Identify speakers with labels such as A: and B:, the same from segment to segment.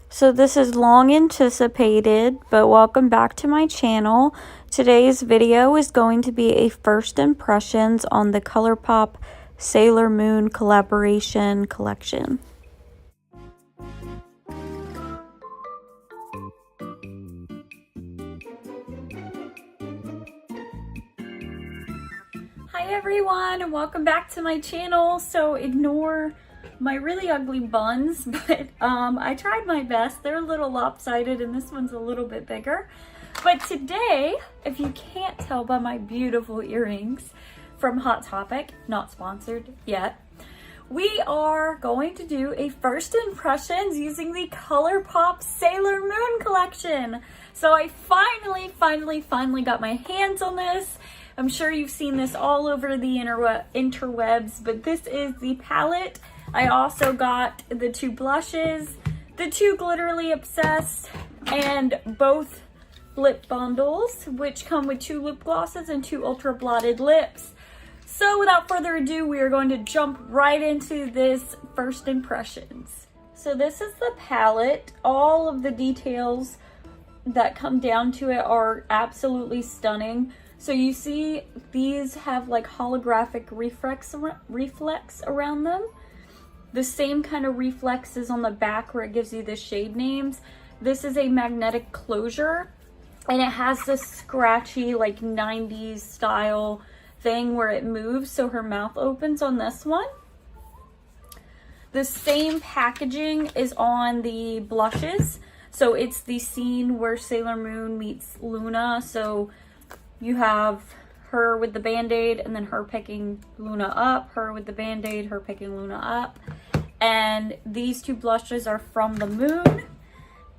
A: So this is long anticipated, but welcome back to my channel. Today's video is going to be a first impressions on the Colourpop Sailor Moon collaboration collection. Hi everyone, and welcome back to my channel. So ignore my really ugly buns, but I tried my best. They're a little lopsided and this one's a little bit bigger. But today, if you can't tell by my beautiful earrings from Hot Topic, not sponsored yet, we are going to do a first impressions using the Colourpop Sailor Moon collection. So I finally got my hands on this. I'm sure you've seen this all over the interwebs, but this is the palette. I also got the two blushes, the two Glitterly Obsessed, and both lip bundles, which come with two lip glosses and two ultra blotted lips. So without further ado, we are going to jump right into this first impressions. So this is the palette. All of the details that come down to it are absolutely stunning. So you see these have like holographic reflex around them. The same kind of reflexes on the back where it gives you the shade names. This is a magnetic closure and it has this scratchy like 90s style thing where it moves so her mouth opens on this one. The same packaging is on the blushes. So it's the scene where Sailor Moon meets Luna. So you have her with the band-aid and then her picking Luna up, her with the band-aid, her picking Luna up. And these two blushes are from the Moon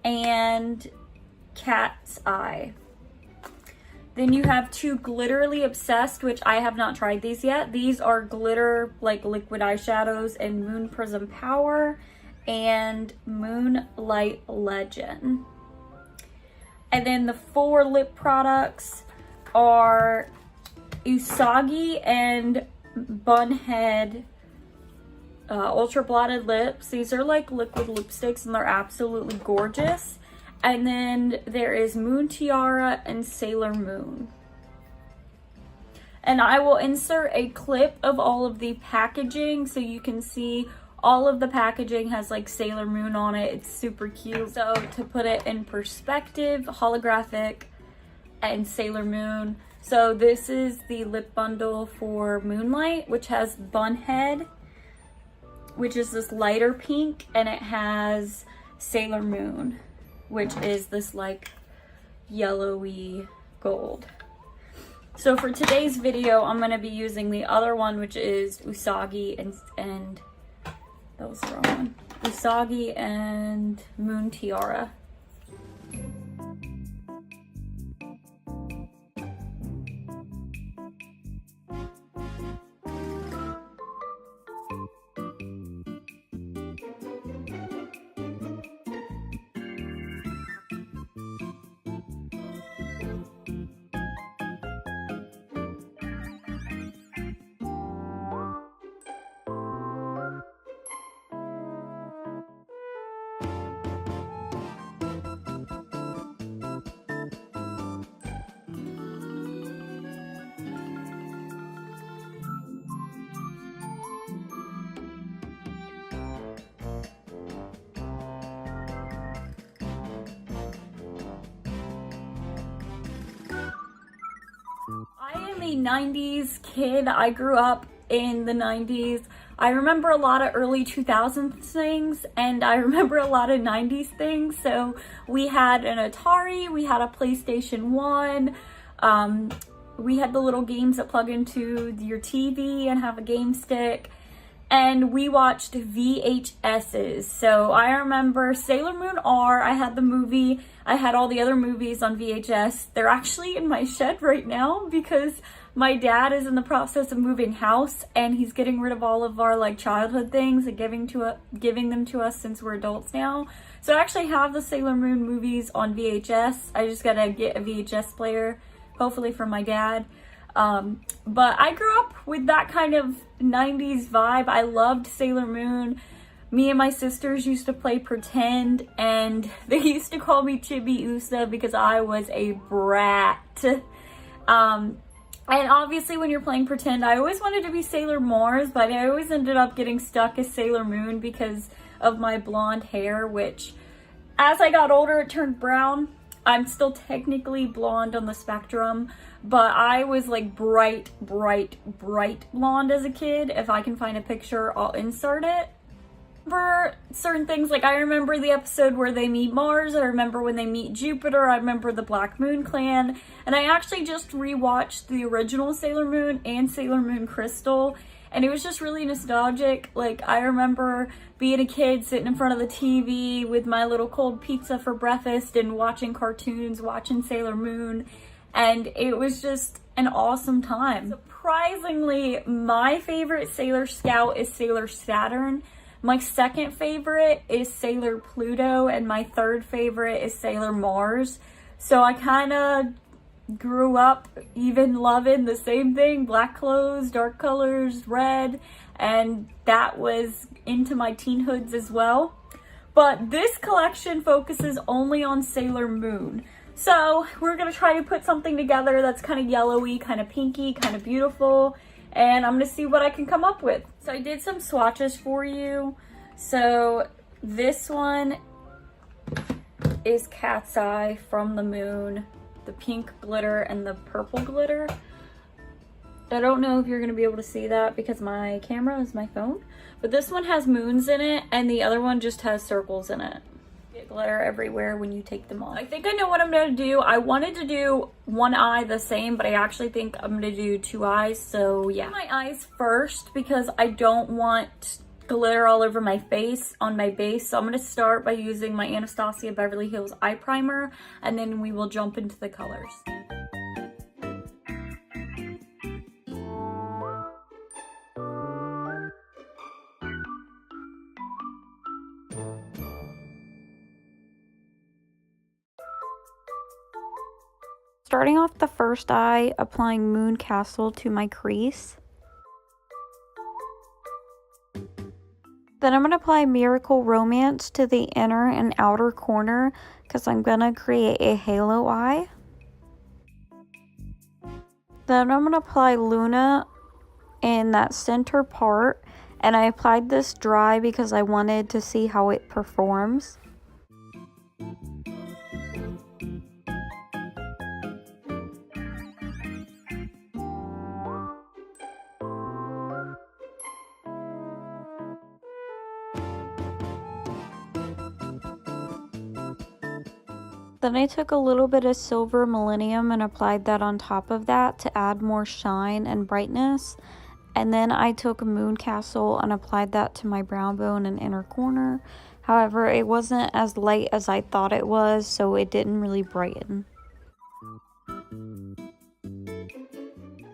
A: and Cat's Eye. Then you have two Glitterly Obsessed, which I have not tried these yet. These are glitter like liquid eyeshadows in Moon Prism Power and Moonlight Legend. And then the four lip products are Usagi and Bunhead ultra blotted lips. These are like liquid lipsticks and they're absolutely gorgeous. And then there is Moon Tiara and Sailor Moon. And I will insert a clip of all of the packaging so you can see all of the packaging has like Sailor Moon on it. It's super cute. So to put it in perspective, holographic and Sailor Moon. So this is the lip bundle for Moonlight, which has Bunhead, which is this lighter pink, and it has Sailor Moon, which is this like yellowy gold. So for today's video, I'm going to be using the other one, which is Usagi and that was the wrong one. Usagi and Moon Tiara. I am a 90s kid. I grew up in the 90s. I remember a lot of early 2000s things and I remember a lot of 90s things. So we had an Atari, we had a PlayStation 1, we had the little games that plug into your TV and have a game stick. And we watched VHSs. So I remember Sailor Moon R, I had the movie, I had all the other movies on VHS. They're actually in my shed right now because my dad is in the process of moving house and he's getting rid of all of our like childhood things and giving them to us since we're adults now. So I actually have the Sailor Moon movies on VHS. I just gotta get a VHS player, hopefully from my dad. But I grew up with that kind of 90s vibe. I loved Sailor Moon. me and my sisters used to play pretend, and they used to call me Chibi Usa because I was a brat. And obviously when you're playing pretend, I always wanted to be Sailor Mars, but I always ended up getting stuck as Sailor Moon because of my blonde hair, which as I got older, it turned brown. I'm still technically blonde on the spectrum, but I was like bright blonde as a kid. If I can find a picture, I'll insert it. For certain things, like I remember the episode where they meet Mars, I remember when they meet Jupiter, I remember the Black Moon Clan, and I actually just rewatched the original Sailor Moon and Sailor Moon Crystal, and it was just really nostalgic. Like I remember being a kid sitting in front of the TV with my little cold pizza for breakfast and watching cartoons, watching Sailor Moon, and it was just an awesome time. Surprisingly, my favorite Sailor Scout is Sailor Saturn. My second favorite is Sailor Pluto, and my third favorite is Sailor Mars. So I kind of grew up even loving the same thing, black clothes, dark colors, red, and that was into my teenhoods as well. But this collection focuses only on Sailor Moon. So we're going to try to put something together that's kind of yellowy, kind of pinky, kind of beautiful, and I'm going to see what I can come up with. So I did some swatches for you. So this one is Cat's Eye from the Moon, the pink glitter and the purple glitter. I don't know if you're going to be able to see that because my camera is my phone, but this one has moons in it and the other one just has circles in it. Get glitter everywhere when you take them off. I think I know what I'm going to do. I wanted to do one eye the same, but I actually think I'm going to do two eyes. So yeah, my eyes first because I don't want glitter all over my face on my base. So I'm going to start by using my Anastasia Beverly Hills eye primer, and then we will jump into the colors. Starting off the first eye, applying Moon Castle to my crease. Then I'm going to apply Miracle Romance to the inner and outer corner because I'm going to create a halo eye. Then I'm going to apply Luna in that center part, and I applied this dry because I wanted to see how it performs. Then I took a little bit of Silver Millennium and applied that on top of that to add more shine and brightness. And then I took Moon Castle and applied that to my brow bone and inner corner. However, it wasn't as light as I thought it was, so it didn't really brighten.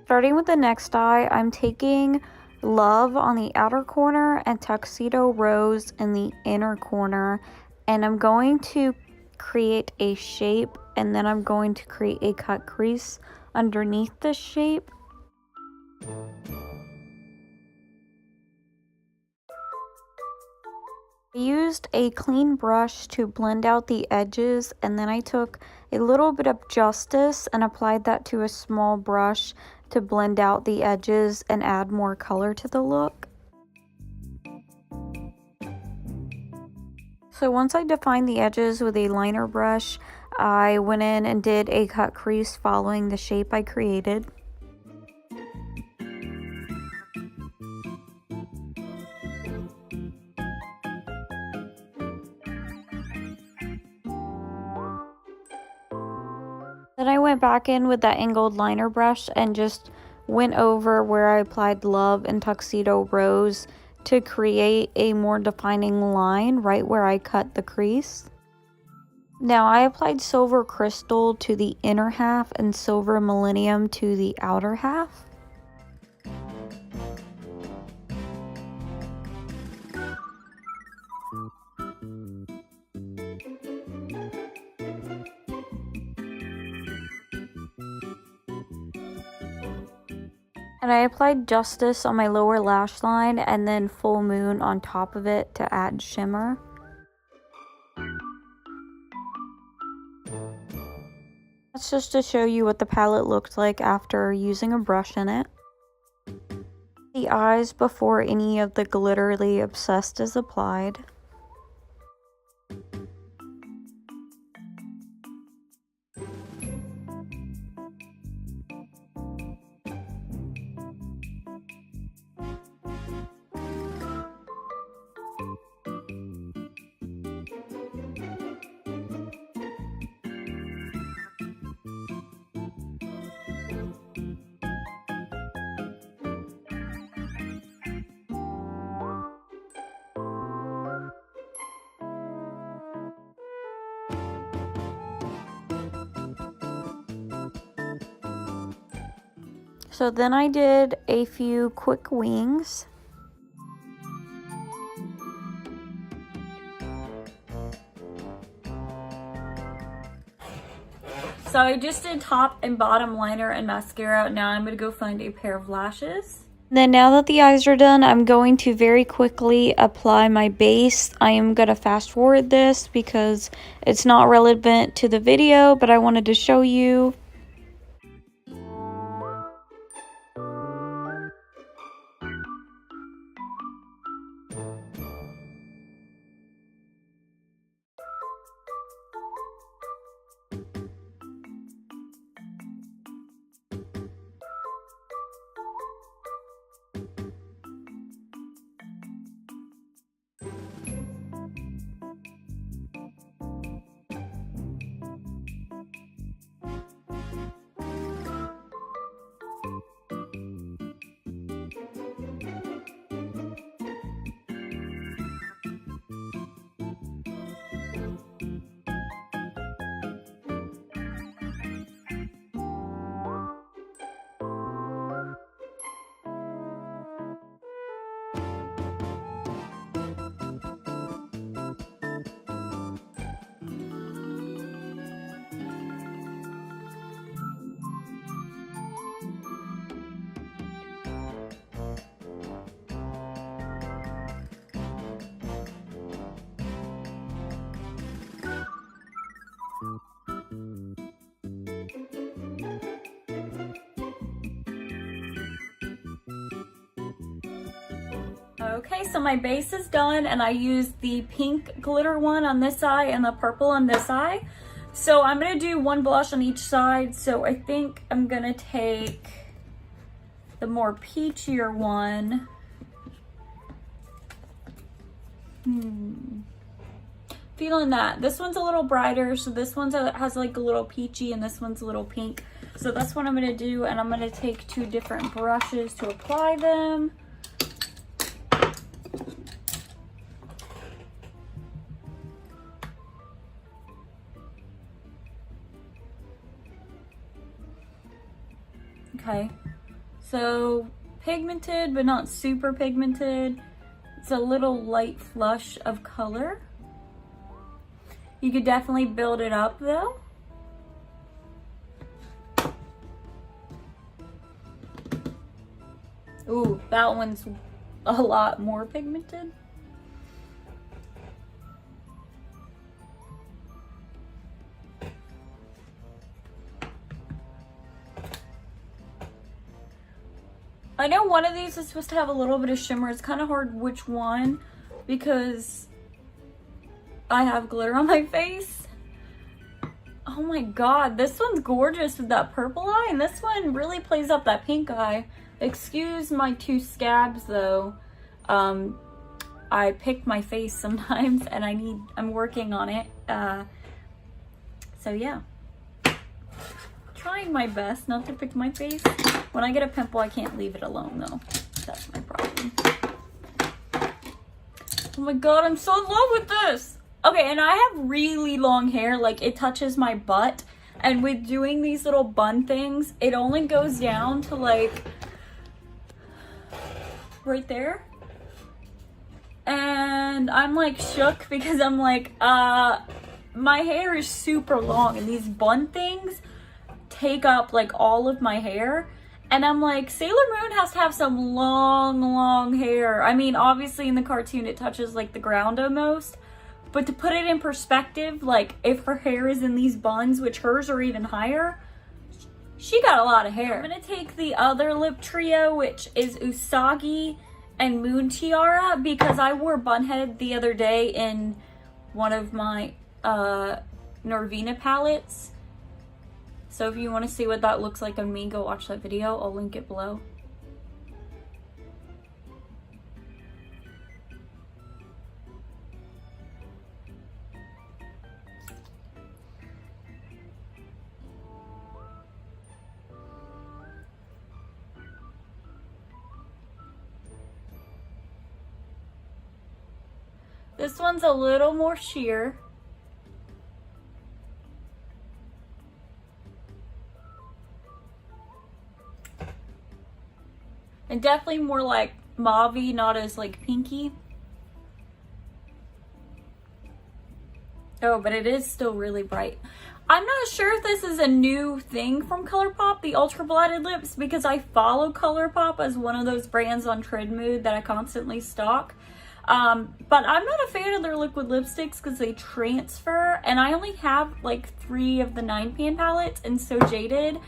A: Starting with the next eye, I'm taking Love on the outer corner and Tuxedo Rose in the inner corner, and I'm going to create a shape, and then I'm going to create a cut crease underneath this shape. I used a clean brush to blend out the edges, and then I took a little bit of Justice and applied that to a small brush to blend out the edges and add more color to the look. So once I defined the edges with a liner brush, I went in and did a cut crease following the shape I created. Then I went back in with that angled liner brush and just went over where I applied Love and Tuxedo Rose to create a more defining line right where I cut the crease. Now I applied Silver Crystal to the inner half and Silver Millennium to the outer half. And I applied Justice on my lower lash line and then Full Moon on top of it to add shimmer. That's just to show you what the palette looked like after using a brush in it. The eyes before any of the Glitterly Obsessed is applied. So then I did a few quick wings. So I just did top and bottom liner and mascara. Now I'm going to go find a pair of lashes. Then now that the eyes are done, I'm going to very quickly apply my base. I am going to fast forward this because it's not relevant to the video, but I wanted to show you. Okay, so my base is done and I used the pink glitter one on this eye and the purple on this eye. So I'm gonna do one blush on each side. So I think I'm gonna take the more peachier one. Feeling that. This one's a little brighter, so this one has like a little peachy and this one's a little pink. So that's what I'm gonna do, and I'm gonna take two different brushes to apply them. Okay, so pigmented, but not super pigmented. It's a little light flush of color. You could definitely build it up though. Ooh, that one's a lot more pigmented. I know one of these is supposed to have a little bit of shimmer. It's kind of hard which one because I have glitter on my face. Oh my god, this one's gorgeous with that purple eye, and this one really plays up that pink eye. Excuse my two scabs though. I pick my face sometimes and I'm working on it. So yeah. Trying my best not to pick my face. When I get a pimple, I can't leave it alone though. That's my problem. Oh my god, I'm so in love with this. Okay, and I have really long hair, like it touches my butt. And with doing these little bun things, it only goes down to like right there. And I'm like shook because I'm like, my hair is super long and these bun things take up like all of my hair. And I'm like, Sailor Moon has to have some long hair. I mean, obviously in the cartoon it touches like the ground almost. But to put it in perspective, like if her hair is in these buns, which hers are even higher, she got a lot of hair. I'm gonna take the other lip trio, which is Usagi and Moon Tiara, because I wore Bunhead the other day in one of my Norvina palettes. So if you want to see what that looks like on me, go watch that video. I'll link it below. This one's a little more sheer. And definitely more like mauve-y, not as like pinky. Oh, but it is still really bright. I'm not sure if this is a new thing from Colourpop, the ultra blotted lips, because I follow Colourpop as one of those brands on Trendmood that I constantly stock. But I'm not a fan of their liquid lipsticks because they transfer, and I only have like 3 of the 9-pan palettes and So Jaded.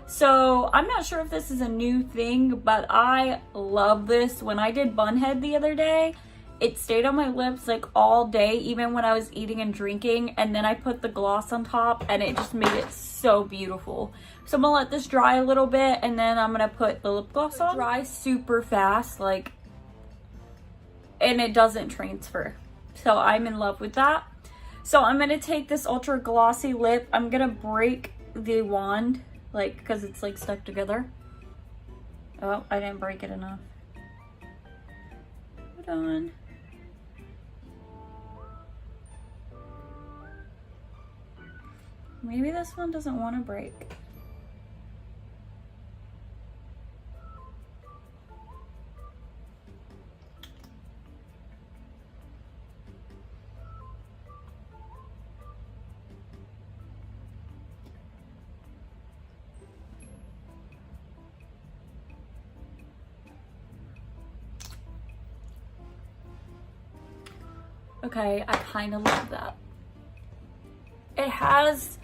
A: So I'm not sure if this is a new thing, but I love this. When I did Bunhead the other day, it stayed on my lips like all day, even when I was eating and drinking, and then I put the gloss on top and it just made it so beautiful. So I'm gonna let this dry a little bit and then I'm gonna put the lip gloss on. It dries super fast, like, and it doesn't transfer. So I'm in love with that. So I'm gonna take this ultra glossy lip. I'm gonna break the wand, like, because it's like stuck together. Oh, I didn't break it enough. Hold on. Maybe this one doesn't want to break. Okay, I kind of love that. It has,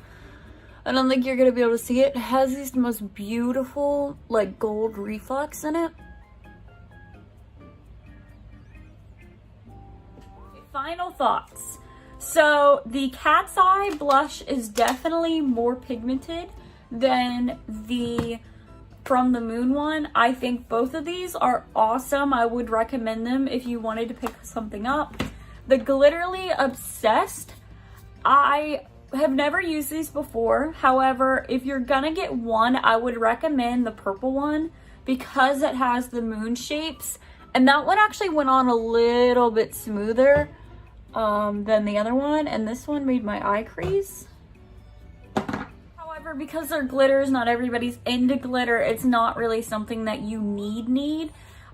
A: I don't think you're gonna be able to see it, it has these most beautiful like gold reflex in it. Final thoughts. So the Cat's Eye blush is definitely more pigmented than the From the Moon one. I think both of these are awesome. I would recommend them if you wanted to pick something up. The Glitterly Obsessed, I have never used these before. However, if you're gonna get one, I would recommend the purple one because it has the moon shapes. And that one actually went on a little bit smoother than the other one. And this one made my eye crease. However, because they're glitters, not everybody's into glitter. It's not really something that you need.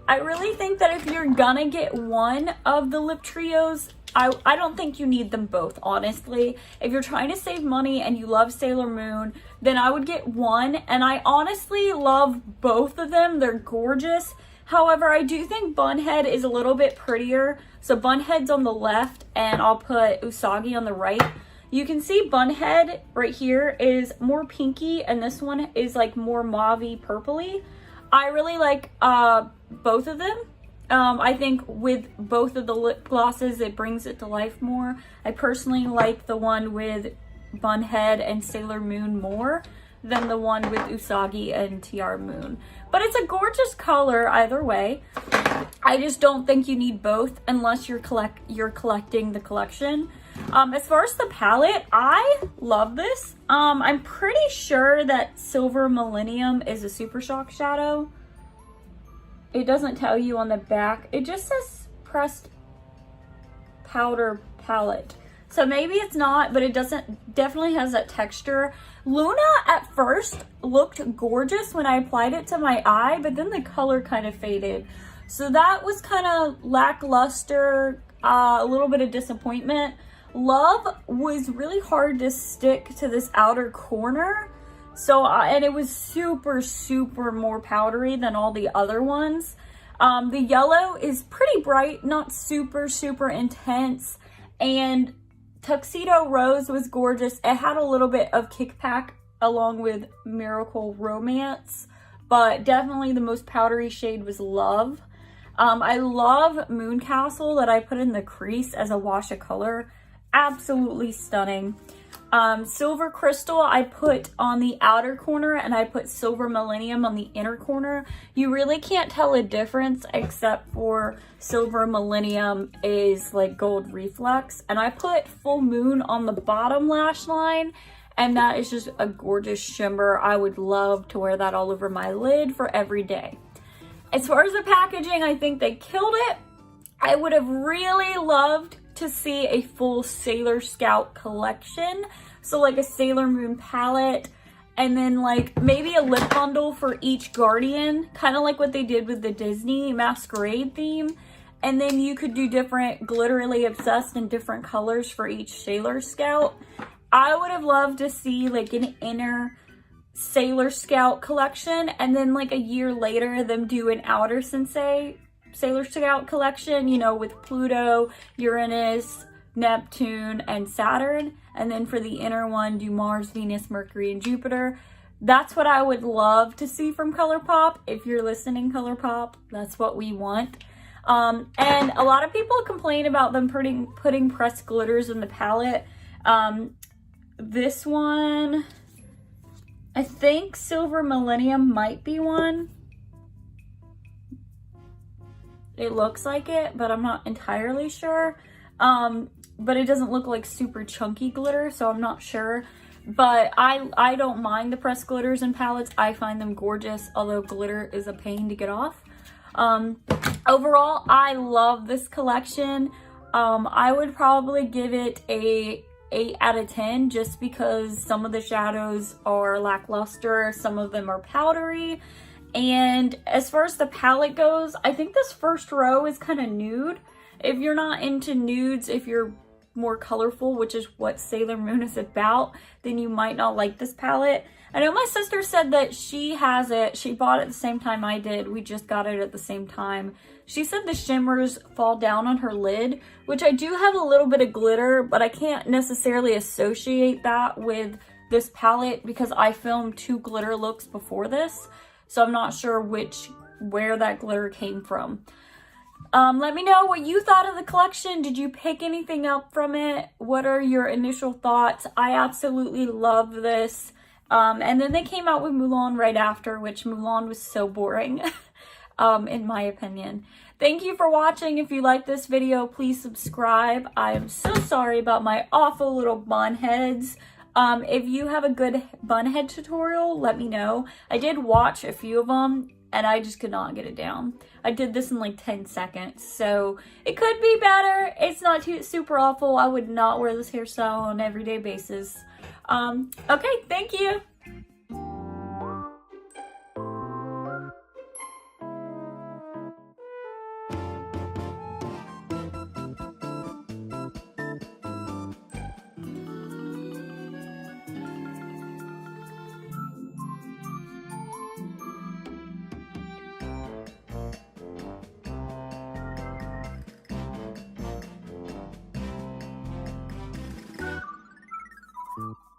A: I really think that if you're gonna get one of the lip trios, I don't think you need them both, honestly. If you're trying to save money and you love Sailor Moon, then I would get one. And I honestly love both of them. They're gorgeous. However, I do think Bunhead is a little bit prettier. So Bunhead's on the left and I'll put Usagi on the right. You can see Bunhead right here is more pinky and this one is like more mauve-y purpley. I really like both of them. I think with both of the lip glosses, it brings it to life more. I personally like the one with Bunhead and Sailor Moon more than the one with Usagi and Tiara Moon. But it's a gorgeous color either way. I just don't think you need both unless you're collecting the collection. As far as the palette, I love this. I'm pretty sure that Silver Millennium is a Super Shock shadow. It doesn't tell you on the back. It just says pressed powder palette. So maybe it's not, but it definitely has that texture. Luna at first looked gorgeous when I applied it to my eye, but then the color kind of faded. So that was kind of lackluster, a little bit of disappointment. Love was really hard to stick to this outer corner. So, and it was super more powdery than all the other ones. The yellow is pretty bright, not super intense. And Tuxedo Rose was gorgeous. It had a little bit of kickback along with Miracle Romance, but definitely the most powdery shade was Love. I love Moon Castle that I put in the crease as a wash of color. Absolutely stunning. Silver Crystal I put on the outer corner, and I put Silver Millennium on the inner corner. You really can't tell a difference except for Silver Millennium is like gold reflex. And I put Full Moon on the bottom lash line, and that is just a gorgeous shimmer. I would love to wear that all over my lid for every day. As far as the packaging, I think they killed it. I would have really loved to see a full Sailor Scout collection. So like a Sailor Moon palette, and then like maybe a lip bundle for each Guardian, kind of like what they did with the Disney Masquerade theme. And then you could do different Glitterily Obsessed in different colors for each Sailor Scout. I would have loved to see like an inner Sailor Scout collection, and then like a year later them do an outer Sensei Sailor Scout collection, you know, with Pluto, Uranus, Neptune, and Saturn. And then for the inner one, do Mars, Venus, Mercury, and Jupiter. That's what I would love to see from Colourpop. If you're listening, Colourpop, that's what we want. And a lot of people complain about them putting pressed glitters in the palette. This one, I think Silver Millennium might be one. It looks like it, but I'm not entirely sure. But it doesn't look like super chunky glitter, so I'm not sure. But I don't mind the pressed glitters in palettes. I find them gorgeous, although glitter is a pain to get off. Overall, I love this collection. I would probably give it a 8 out of 10 just because some of the shadows are lackluster, some of them are powdery. And as far as the palette goes, I think this first row is kind of nude. If you're not into nudes, if you're more colorful, which is what Sailor Moon is about, then you might not like this palette. I know my sister said that she has it. She bought it at the same time I did. We just got it at the same time. She said the shimmers fall down on her lid, which I do have a little bit of glitter, but I can't necessarily associate that with this palette because I filmed 2 glitter looks before this. So I'm not sure where that glitter came from. Let me know what you thought of the collection. Did you pick anything up from it? What are your initial thoughts? I absolutely love this. And then they came out with Mulan right after, which Mulan was so boring, in my opinion. Thank you for watching. If you like this video, please subscribe. I am so sorry about my awful little bun heads. If you have a good bun head tutorial, let me know. I did watch a few of them and I just could not get it down. I did this in like 10 seconds, so it could be better. It's not too super awful. I would not wear this hairstyle on an everyday basis. Okay, thank you.
B: Thank you.